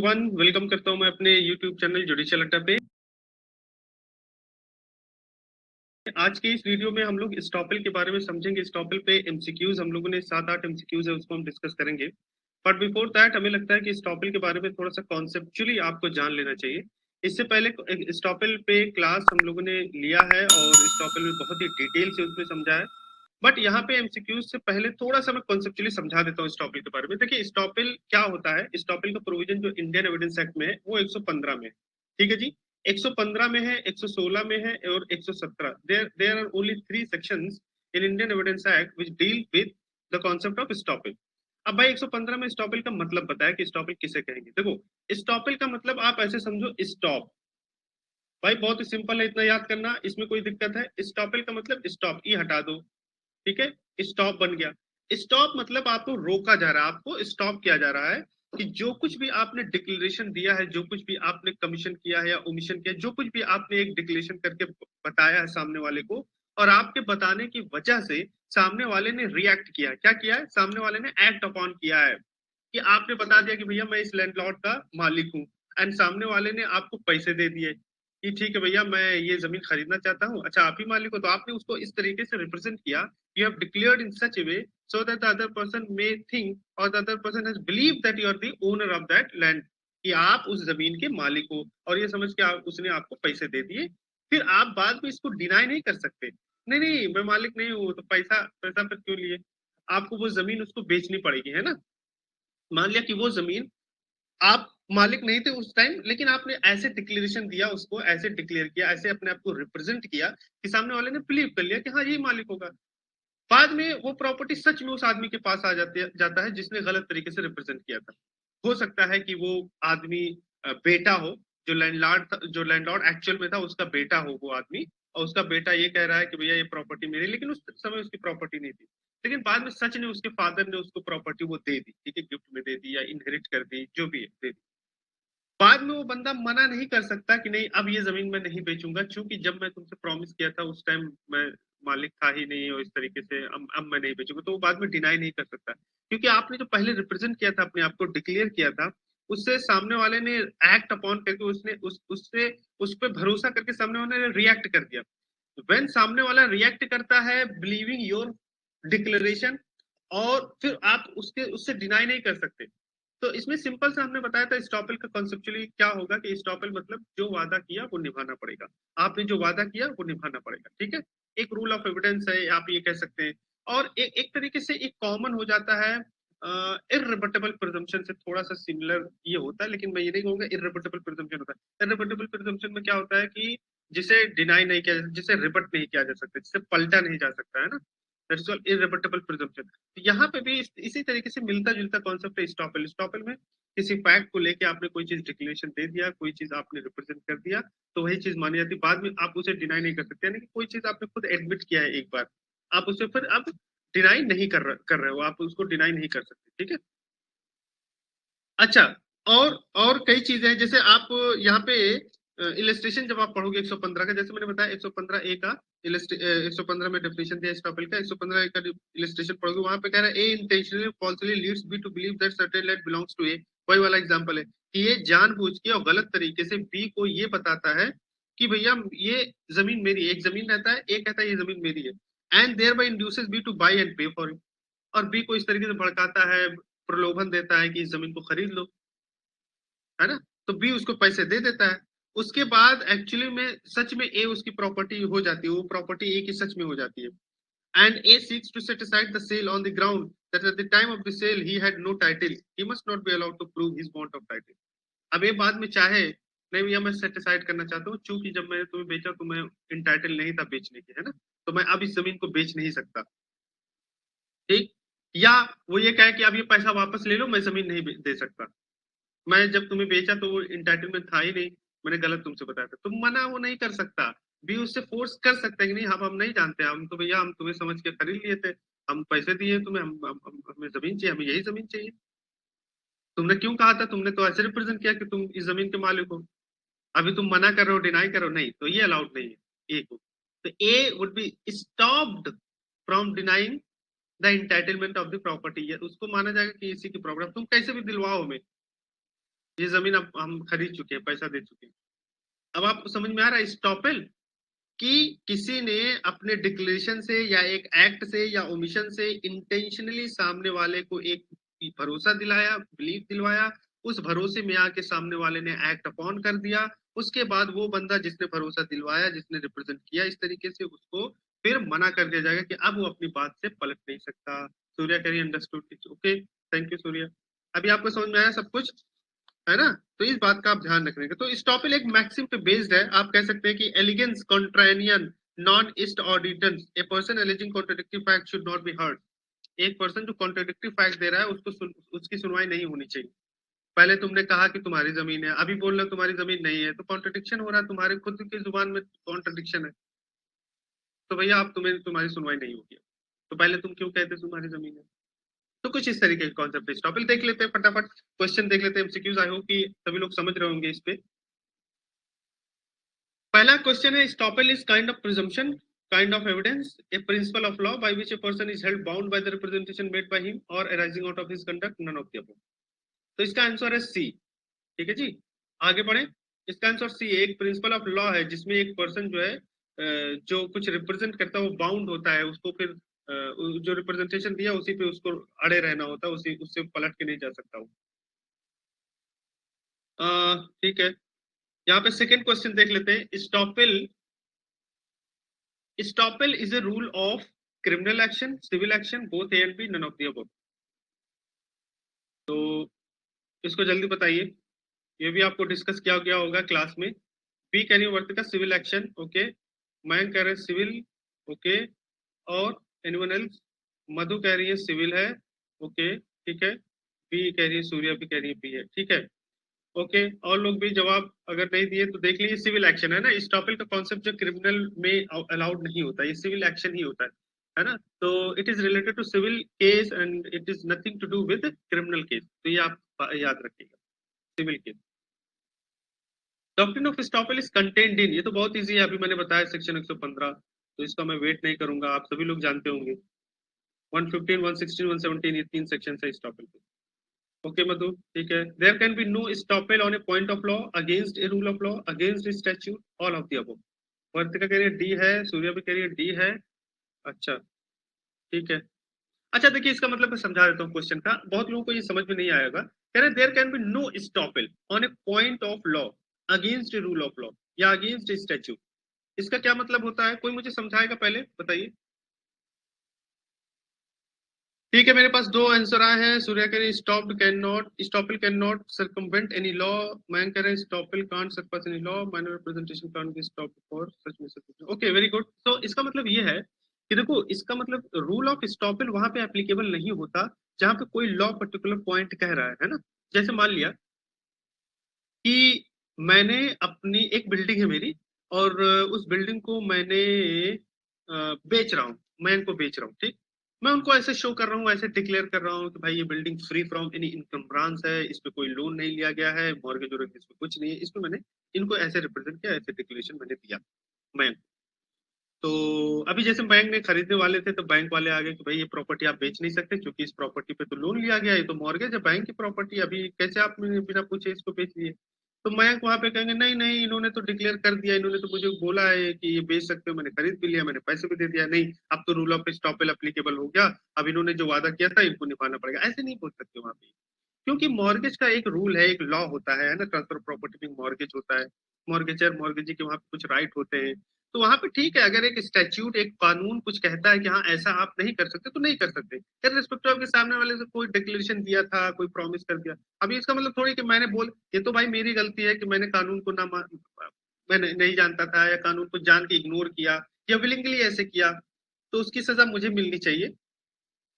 Everyone, welcome करता हूं मैं अपने यूट्यूब चैनल जुडिशियल अड्डा पे। आज के इस वीडियो में हम लोग स्टॉपल के बारे में समझेंगे। स्टॉपल पे एमसीक्यूज हम लोगों ने 7-8 एमसीक्यूज है, उसको हम डिस्कस करेंगे। बट बिफोर दैट हमें लगता है कि स्टॉपल के बारे में थोड़ा सा कॉन्सेप्चुअली आपको जान लेना चाहिए। इससे पहले स्टॉपल पे क्लास हम लोगों ने लिया है और स्टॉपल में बहुत ही डिटेल से उसमें समझा है। बट यहाँ पे एमसीक्यूज से पहले थोड़ा सा मैं कॉन्सेप्चुअली समझा देता हूँ स्टॉपल के बारे में। देखिए स्टॉपल क्या होता है। स्टॉपल का प्रोविजन जो इंडियन एविडेंस एक्ट में है वो 115 में है। ठीक है जी, 115 में है, 116 में है और 117। There are only 3 sections in Indian Evidence Act which deal with the concept of estoppel. अब भाई 115 में स्टॉपल का मतलब बताया कि स्टॉपल किसे कहेंगे। देखो स्टॉपल का मतलब आप ऐसे समझो, स्टॉप। भाई बहुत ही सिंपल है, इतना याद करना, इसमें कोई दिक्कत है। स्टॉपल का मतलब स्टॉप, ई हटा दो। ठीक है, स्टॉप बन गया। स्टॉप मतलब आपको रोका जा रहा है, आपको स्टॉप किया जा रहा है कि जो कुछ भी आपने डिक्लेरेशन दिया है, जो कुछ भी आपने कमीशन किया है या ओमिशन किया, जो कुछ भी आपने एक डिक्लेरेशन करके बताया है सामने वाले को, और आपके बताने की वजह से सामने वाले ने रिएक्ट किया। क्या किया है? सामने वाले ने एक्ट अपॉन किया है कि आपने बता दिया कि भैया मैं इस लैंडलॉर्ड का मालिक हूँ, एंड सामने वाले ने आपको पैसे दे दिए कि ठीक है भैया मैं ये जमीन खरीदना चाहता हूँ, अच्छा आप ही मालिक हो। तो आपने उसको इस तरीके से रिप्रेजेंट किया, you have declared in such a way so that the other person may think or the other person has believe that you are the owner of that land, कि आप उस जमीन के मालिक हो, और ये समझ के उसने आपको पैसे दे दिए। फिर आप बाद में इसको डिनाई नहीं कर सकते, नहीं नहीं मैं मालिक नहीं हूँ, तो पैसा पैसा फिर क्यों लिए। आपको वो जमीन उसको बेचनी पड़ेगी, है ना। मान लिया कि वो जमीन आप मालिक नहीं थे उस टाइम, लेकिन आपने ऐसे डिक्लेरेशन दिया, उसको ऐसे डिक्लेयर किया, ऐसे अपने आप को रिप्रेजेंट किया कि सामने वाले ने बिलीव कर लिया कि हाँ यही मालिक होगा। बाद में वो प्रॉपर्टी सच में उस आदमी के पास आ जाता है जिसने गलत तरीके से रिप्रेजेंट किया था। हो सकता है कि वो आदमी बेटा हो, जो लैंडलॉर्ड एक्चुअल में था उसका बेटा हो वो आदमी, और उसका बेटा ये कह रहा है कि भैया ये प्रॉपर्टी मेरी, लेकिन उस समय उसकी प्रॉपर्टी नहीं थी। लेकिन बाद में सच ने, उसके फादर ने उसको प्रॉपर्टी वो दे दी, ठीक है, गिफ्ट में दे दी या इनहेरिट कर दी, जो भी है दे दी। बाद में वो बंदा मना नहीं कर सकता कि नहीं अब ये जमीन मैं नहीं बेचूंगा, क्योंकि जब मैं तुमसे प्रॉमिस किया था उस टाइम मैं मालिक था ही नहीं, और इस तरीके से अब मैं नहीं बेचूंगा। तो वो बाद में डिनाई नहीं कर सकता, क्योंकि आपने जो पहले रिप्रेजेंट किया था, अपने आप को डिक्लेयर किया था, उससे सामने वाले ने एक्ट अपॉन करके उसने उससे उस पर भरोसा करके सामने वाले ने रिएक्ट कर दिया। व्हेन सामने वाला रिएक्ट करता है बिलीविंग योर डिक्लेरेशन, और फिर आप उसके उससे डिनाई नहीं कर सकते। तो इसमें सिंपल से हमने बताया था स्टॉपल का कॉन्सेप्चुअली क्या होगा, कि स्टॉपल मतलब जो वादा किया वो निभाना पड़ेगा। आपने जो वादा किया वो निभाना पड़ेगा, ठीक है। एक रूल ऑफ एविडेंस है, आप ये कह सकते हैं। और एक तरीके से एक कॉमन हो जाता है, इररिबटेबल प्रिजम्पशन से थोड़ा सा सिमिलर ये होता है, लेकिन मैं ये नहीं कहूंगा इररिबटेबल प्रिजम्पशन होता है। इररिबटेबल प्रिजम्पशन में क्या होता है कि जिसे डिनाई नहीं किया, जिसे रिबट नहीं किया जा सकता, जिसे पलटा नहीं जा सकता, है ना। That's called irrebuttable presumption. यहाँ पे भी इसी तरीके से मिलता जुलता कॉन्सेप्ट है स्टॉपल। स्टॉपल में किसी फैक्ट को लेके आपने कोई चीज डिक्लेरेशन दे दिया, कोई चीज आपने रिप्रेजेंट कर दिया, तो वही चीज मानी जाती है। बाद में आप उसे डिनाई नहीं कर सकते, यानी कि कोई चीज आपने खुद एडमिट किया है एक बार, आप उसे फिर अब डिनाई नहीं कर रहे हो, आप उसको डिनाई नहीं कर सकते, ठीक है। अच्छा, और कई चीजें हैं, जैसे आप यहाँ पे इलस्ट्रेशन जब आप पढ़ोगे 115 का, जैसे मैंने बताया 115 ए का 115 में डेफिनेशन दिया स्टॉपल का, 115 ए का इलस्ट्रेशन पढ़ोगे, वहां पे कह रहा है A intentionally falsely leads B to believe that certain land belongs to A. वही वाला एग्जांपल है कि ये जानबूझ के और गलत तरीके से बी को ये बताता है कि भैया ये जमीन मेरी है। एक जमीन रहता है, ए कहता है ये जमीन मेरी है, and thereby induces B to buy and pay for it. और बी को इस तरीके से भड़काता है, प्रलोभन देता है कि इस जमीन को खरीद लो, है ना। तो बी उसको पैसे दे देता है। उसके बाद एक्चुअली में सच में ए उसकी प्रॉपर्टी हो जाती है, वो प्रॉपर्टी ए की सच में हो जाती है। And A seeks to set aside the sale on the ground that at the time of the sale he had no title, he must not be allowed to prove his want of title. अब ये बाद में चाहे नहीं भैया मैं set aside करना चाहता हूँ, चूंकि जब मैंने तुम्हें बेचा तो मैं इंटाइटल नहीं था बेचने की, है ना, तो मैं अब इस जमीन को बेच नहीं सकता, ठीक। या वो ये कहे कि अब ये पैसा वापस ले लो, मैं जमीन नहीं दे सकता, मैं जब तुम्हें बेचा तो वो इंटाइटलमेंट था ही नहीं, मैंने गलत तुमसे बताया था। तुम मना वो नहीं कर सकता, भी उससे फोर्स कर सकते हैं कि नहीं हम नहीं जानते, हम तो भैया हम तुम्हें समझ के खरीद लिए थे, हम पैसे दिए तुम्हें, हमें जमीन चाहिए, हमें यही जमीन चाहिए। तुमने क्यों कहा था, तुमने तो ऐसे रिप्रेजेंट किया कि तुम इस जमीन के मालिक हो, अभी तुम मना कर रहे हो, डिनाई कर रहे हो, नहीं, तो ये अलाउड नहीं है ए को। तो A would be stopped from denying the entitlement of the property, उसको माना जाएगा कि इसी की प्रॉपर्टी तुम कैसे भी दिलवाओ हमें, ये जमीन अब हम खरीद चुके हैं, पैसा दे चुके हैं। अब आपको समझ में आ रहा है स्टॉपेल कि किसी ने अपने डिक्लेरेशन से या एक एक्ट से या ओमिशन से इंटेंशनली सामने वाले को एक भरोसा दिलाया, बिलीफ दिलवाया, उस भरोसे में आके सामने वाले ने एक्ट अपॉन कर दिया, उसके बाद वो बंदा जिसने भरोसा दिलवाया, जिसने रिप्रेजेंट किया इस तरीके से, उसको फिर मना कर दिया जाएगा कि अब वो अपनी बात से पलट नहीं सकता। Surya carry understood? Okay, thank you Surya. अभी आपको समझ में आया सब कुछ, है ना? तो इस बात का आप ध्यान रखने का। तो इस टॉपिक एक मैक्सिम पे बेस्ड है। आप कह सकते हैं कि एलिगेंस कॉन्ट्रानियन नॉन इस्ट ऑडिटेंस a person alleging contradictory fact should not be heard. एक पर्सन जो कॉन्ट्राडिक्टरी फैक्ट दे रहा है उसकी सुनवाई नहीं होनी चाहिए। पहले तुमने कहा कि तुम्हारी जमीन है, अभी बोल रहे हो तुम्हारी जमीन नहीं है, तो कॉन्ट्रडिक्शन हो रहा है, तुम्हारे खुद की जुबान में कॉन्ट्रडिक्शन है। तो भैया आप तुम्हारी सुनवाई नहीं होगी। तो पहले तुम क्यों कहते तुम्हारी जमीन है? तो कुछ इस तरीके के कॉन्सेप्ट इस टॉपिक देख लेते हैं, फटाफट क्वेश्चन देख लेते हैं एमसीक्यूज। आई होप कि सभी लोग समझ रहे होंगे इस पे। पहला क्वेश्चन है estoppel is kind of presumption, kind of evidence, a principle of law by which a person is held bound by the representation made by him or arising out of his conduct, none of the above. तो इसका answer है सी। ठीक है जी, आगे बढ़े। इसका answer C, एक principal of law है जिसमें एक पर्सन जो है जो कुछ रिप्रेजेंट करता है वो बाउंड होता है, उसको फिर जो रिप्रेजेंटेशन दिया उसी पे उसको अड़े रहना होता है, उसी उससे पलट के नहीं जा सकता वो। ठीक है, यहाँ पे सेकंड क्वेश्चन देख लेते हैं। Estoppel is a rule of criminal action, civil action, both A and B, none of the above। तो इसको जल्दी बताइए, ये भी आपको डिस्कस किया गया होगा क्लास में। बी कह रही है वर्तिका सिविल एक्शन, ओके। मयंक कह रहे हैं सिविल, ओके। और एनीवन एल्स? मधु कह रही है सिविल है, ओके ठीक है। बी कह रही है, सूर्या भी कह रही है बी है, ठीक है ओके। और लोग भी जवाब अगर नहीं दिए तो देख लीजिए, सिविल एक्शन है ना इस टॉपिक का कॉन्सेप्ट, जो क्रिमिनल में अलाउड नहीं होता, ये सिविल एक्शन ही होता है ना। तो it is related to civil case and it is nothing to do with criminal case, तो ये आप याद रखिएगा, civil case. Doctrine of estoppel is contained in, ये तो बहुत इजी है, अभी मैंने बताया सेक्शन 115, तो इसका मैं वेट नहीं करूंगा, आप सभी लोग जानते होंगे। 115, 116, 117, ये तीन सेक्शन है इस टॉपिक पे। ओके मधु, ठीक है। There can be no estoppel on a point of law, against a rule of law, against a statute, all of the above. Vartika कह रही है डी है, सूर्या भी कह रही है डी है। अच्छा, ठीक है। अच्छा देखिए, इसका मतलब मैं समझा देता हूँ क्वेश्चन का, बहुत लोगों को ये समझ में नहीं आएगा। कह रहे there can be no estoppel on a point of law, against a rule of law या अगेंस्ट ए स्टैट्यूट। इसका क्या मतलब होता है, कोई मुझे समझाएगा, पहले बताइए। ठीक है, मेरे पास दो आंसर आए हैं। सूर्या कह रहे stopped can not, estoppel can not circumvent any law. मैं कह रहे estoppel can't surpass any law, minor representation can't be stopped for such में। Okay, very good. तो इसका मतलब ये है कि देखो, इसका मतलब रूल ऑफ स्टॉपल वहां पे एप्लीकेबल नहीं होता जहां पे कोई लॉ पर्टिकुलर पॉइंट कह रहा है ना। जैसे मान लिया कि मैंने अपनी एक बिल्डिंग है मेरी, और उस बिल्डिंग को मैंने बेच रहा हूँ, मैं इनको बेच रहा हूँ, ठीक। मैं उनको ऐसे शो कर रहा हूँ, ऐसे डिक्लेयर कर रहा हूँ कि भाई ये बिल्डिंग फ्री फ्रॉम एनी इनकम्ब्रांस है, इस पे कोई लोन नहीं लिया गया है, मॉर्गेज वॉर्गेज इसमें कुछ नहीं है, इसमें मैंने इनको ऐसे रिप्रेजेंट किया, ऐसे डिक्लेरेशन मैंने दिया मैं। तो अभी जैसे बैंक में खरीदने वाले थे, तो बैंक वाले आ गए कि भाई ये प्रॉपर्टी आप बेच नहीं सकते, क्योंकि इस प्रॉपर्टी पे तो लोन लिया गया है, ये तो मॉर्गेज है, बैंक की प्रॉपर्टी, अभी कैसे आप बिना पूछे इसको बेच दिए। तो मयंक वहां पे कहेंगे नहीं नहीं, इन्होंने तो डिक्लेयर कर दिया, इन्होंने तो मुझे बोला है कि ये बेच सकते हो, मैंने खरीद भी लिया, मैंने पैसे भी दे दिया, नहीं अब तो रूल ऑफ स्टॉपेल एप्लीकेबल हो गया, अब इन्होंने जो वादा किया था इनको निभाना पड़ेगा, ऐसे नहीं बोल सकते वहां पे। क्योंकि मॉर्गेज का एक रूल है, एक लॉ होता है ना, ट्रांसफर प्रॉपर्टी में मॉर्गेज होता है, मॉर्गेजर मॉर्गेजी के वहां पे कुछ राइट होते हैं। तो वहां पे ठीक है, अगर एक स्टैच्यूट एक कानून कुछ कहता है कि हाँ ऐसा आप नहीं कर सकते, तो नहीं कर सकते, रिस्पेक्टिव आपके सामने वाले से कोई डिक्लेरेशन दिया था, कोई प्रॉमिस कर दिया। अभी इसका मतलब थोड़ी कि मैंने बोल, ये तो भाई मेरी गलती है कि मैंने कानून को ना मैंने नहीं जानता था, या कानून को जान के इग्नोर किया, या विलिंगली ऐसे किया, तो उसकी सजा मुझे मिलनी चाहिए।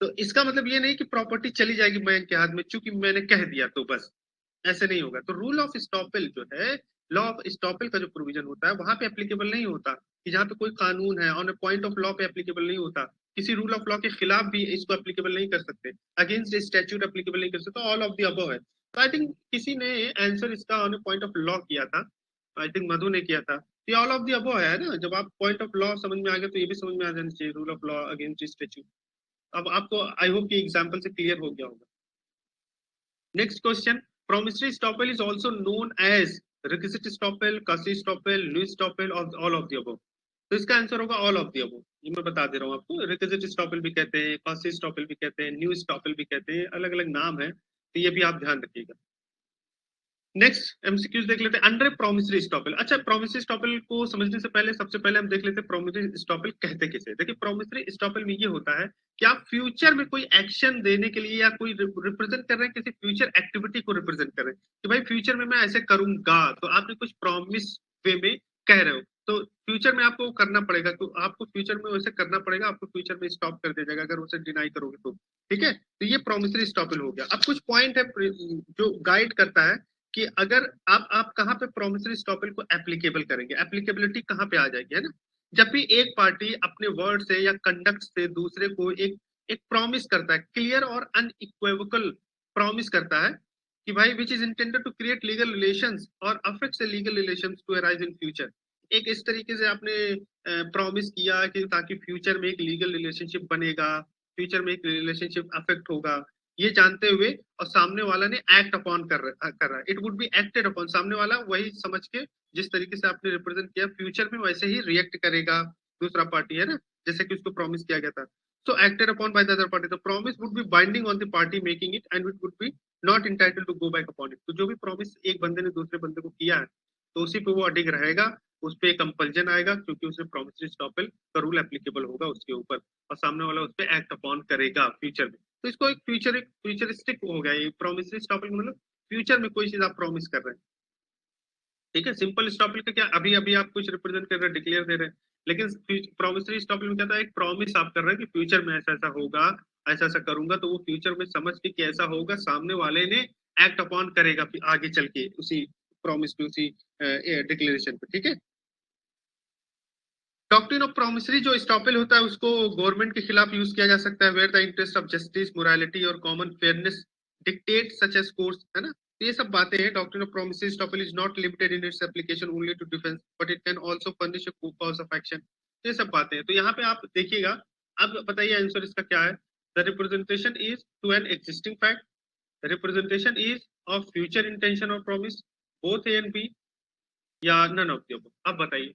तो इसका मतलब ये नहीं कि प्रॉपर्टी चली जाएगी बैंक के हाथ में, चूंकि मैंने कह दिया तो बस, ऐसे नहीं होगा। तो रूल ऑफ स्टॉपेल जो है, लॉ ऑफ स्टॉपेल का जो प्रोविजन होता है वहां पे एप्लीकेबल नहीं होता, कि जहां पे कोई कानून है on a point of law पे एप्लीकेबल नहीं होता, किसी रूल ऑफ लॉ के खिलाफ भी इसको एप्लीकेबल नहीं कर सकते, अगेंस्ट स्टैट्यूट एप्लीकेबल नहीं कर सकते, ऑल ऑफ द अबव है। तो आई थिंक किसी ने आंसर इसका on a point of law किया था, आई थिंक मधु ने किया था। ये ऑल ऑफ द अबव है ना, जब आप पॉइंट ऑफ लॉ समझ में आ गए तो ये भी समझ में आ जाना चाहिए, rule of law against statute. अब आपको आई होप कि एग्जांपल से क्लियर हो गया होगा। Next question, Promissory estoppel is also known as requisite estoppel, custody estoppel, new estoppel और all of the above. तो इसका आंसर होगा ऑल ऑफ द अबव. ये मैं बता दे रहा हूँ आपको. रिक्विजिट स्टॉपल भी कहते हैं, कॉस्टली स्टॉपल भी कहते हैं, न्यू स्टॉपल भी कहते हैं, अलग अलग नाम है, तो ये भी आप ध्यान रखिएगा. नेक्स्ट एमसीक्यूज देख लेते हैं. Under promissory estoppel. अच्छा, प्रोमिसरी स्टॉपल को समझने से पहले सबसे पहले हम देख लेते हैं प्रोमिसरी स्टॉपल कहते किसे. देखिए, प्रोमिसरी स्टॉपल में ये होता है कि आप फ्यूचर में कोई एक्शन देने के लिए या कोई रिप्रेजेंट कर रहे हैं, किसी फ्यूचर एक्टिविटी को रिप्रेजेंट कर रहे हैं कि भाई फ्यूचर में मैं ऐसे करूंगा, तो आपने कुछ प्रॉमिस वे में कह रहे हो, तो फ्यूचर में आपको करना पड़ेगा, तो आपको फ्यूचर में वैसे करना पड़ेगा, आपको फ्यूचर में स्टॉप कर दिया जाएगा अगर उसे डिनाई करोगे तो. ठीक है, तो ये प्रोमिसरी स्टॉपल हो गया. अब कुछ पॉइंट है जो गाइड करता है कि अगर आप कहां पे प्रोमिसरी स्टॉपल को एप्लीकेबल करेंगे, एप्लीकेबिलिटी कहां पे आ जाएगी, है ना. जब भी एक पार्टी अपने वर्ड से या कंडक्ट से दूसरे को एक एक प्रॉमिस करता है, क्लियर और अनइक्वेवोकल प्रॉमिस करता है कि भाई which is intended to create legal relations or affects the legal relations to arise in future. एक इस तरीके से आपने प्रॉमिस किया कि ताकि फ्यूचर में एक लीगल रिलेशनशिप बनेगा, फ्यूचर में एक रिलेशनशिप अफेक्ट होगा, ये जानते हुए और सामने वाला ने एक्ट अपॉन कर रहा है. It would B acted upon. सामने वाला वही समझ के जिस तरीके से आपने रिप्रेजेंट किया फ्यूचर में वैसे ही रिएक्ट करेगा दूसरा पार्टी, है ना, जैसे कि उसको प्रॉमिस किया गया था. So acted upon by the other party, the promise would be binding on the party making it and it would be not entitled to go back upon it. तो जो भी प्रॉमिस एक बंदे ने दूसरे बंदे को किया है, तो उसी पे वो अडिग रहेगा, उस पर कंपल्जन आएगा क्योंकि उसने प्रोमिसरी स्टॉपल का रूल एप्लीकेबल होगा उसके ऊपर, और सामने वाला उस पर एक्ट अपॉन करेगा फ्यूचर में. तो इसको एक फ्यूचरिस्टिक हो गया ये प्रोमिसरी स्टॉपल, मतलब फ्यूचर में कोई चीज आप प्रॉमिस कर रहे हैं. ठीक है, सिंपल स्टॉपल का क्या, अभी अभी आप कुछ रिप्रेजेंट कर रहे हैं, डिक्लेयर दे रहे हैं, लेकिन प्रोमिसरी स्टॉपल में क्या था, एक प्रॉमिस आप कर रहे हैं कि फ्यूचर में ऐसा ऐसा होगा, ऐसा ऐसा करूंगा, तो वो फ्यूचर में समझ के कि ऐसा होगा, सामने वाले ने एक्ट अपॉन करेगा फिर आगे चल के उसी प्रॉमिस पे, उसी डिक्लेरेशन पे. ठीक है. डॉक्ट्रिन ऑफ प्रोमिसरी जो स्टॉपल होता है उसको गवर्नमेंट के खिलाफ यूज किया जा सकता है, where the interest of justice, morality और common fairness dictate such as course, है ना. तो ये सब बातें हैं. Doctrine of promissory estoppel is not limited in its application only to defence but it can also furnish a cause of action. ये सब बातें हैं. तो यहाँ पे आप देखिएगा, अब बताइए आंसर इसका क्या है. The representation is to an existing fact, representation is of future intention और promise, both A and B, या नन ऑफ द अबव. अब बताइए,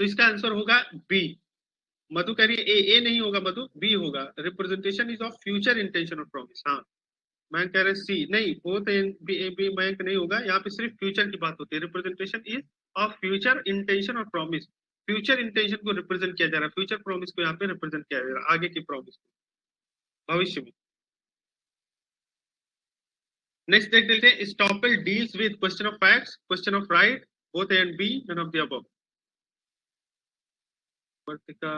तो इसका आंसर होगा बी. मधु कह रही है ए नहीं होगा, मधु बी होगा. Representation is of future intention और प्रॉमिस. हाँ, मैं कह रहे सी नहीं, बोथ बी मयंक नहीं होगा. यहाँ पे सिर्फ फ्यूचर की बात होती है. Representation is of future intention और प्रॉमिस. फ्यूचर इंटेंशन को रिप्रेजेंट किया जा रहा है, फ्यूचर प्रॉमिस को यहाँ पे रिप्रेजेंट किया जा रहा है, आगे की प्रॉमिस को, भविष्य में. नेक्स्ट देख लेते हैं. Estoppel deals with question of facts, question of right, both A and B, none of the above. Vartika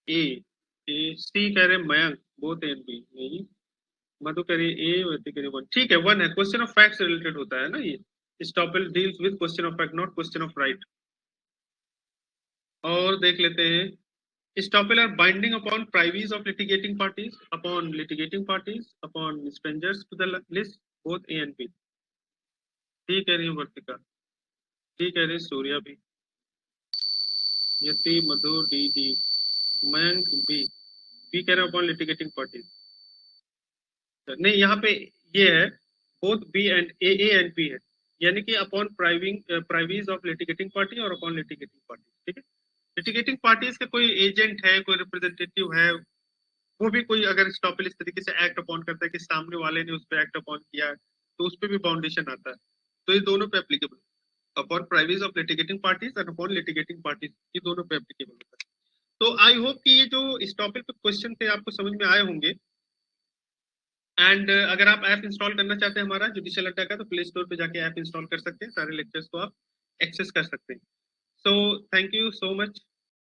A, A C कह रहे Mayank, both A and B नहीं. मधु कह रही ए, वर्तिका कह रही वन. ठीक है, वन है. क्वेश्चन ऑफ फैक्ट से रिलेटेड होता है ना ये. Estoppel deals with question of fact, not question of right. और देख लेते हैं. Estoppel are binding upon privies of litigating parties, upon strangers to the list, both A and B. ठीक कह रही है वर्तिका, ठीक कह रही है सूर्या भी, Yati, Madhu D D, Mayank B, B कह रहे अपॉन लिटिगेटिंग पार्टीज. नहीं, यहाँ पे ये है both B and A and B है, यानी कि upon privies of litigating party और अपॉन लिटिगेटिंग पार्टी. ठीक है. लिटिगेटिंग पार्टीज का कोई एजेंट है, कोई रिप्रेजेंटेटिव है, वो भी कोई अगर स्टॉपल इस तरीके से एक्ट अपॉन करता है कि सामने वाले ने उस पर एक्ट अपॉन किया है, तो उस पर भी बाउंडेशन आता है. तो ये दोनों पे applicable, upon privacy of litigating parties and upon litigating parties, ये दोनों पे एप्लीकेबल होता है. तो आई होप कि ये जो इस टॉपिक पे क्वेश्चन थे आपको समझ में आए होंगे. एंड अगर आप ऐप इंस्टॉल करना चाहते हैं हमारा जुडिशियल अड्डा का, तो प्ले स्टोर पे जाके ऐप इंस्टॉल कर सकते हैं, सारे लेक्चर्स को आप एक्सेस कर सकते हैं. So thank you so much.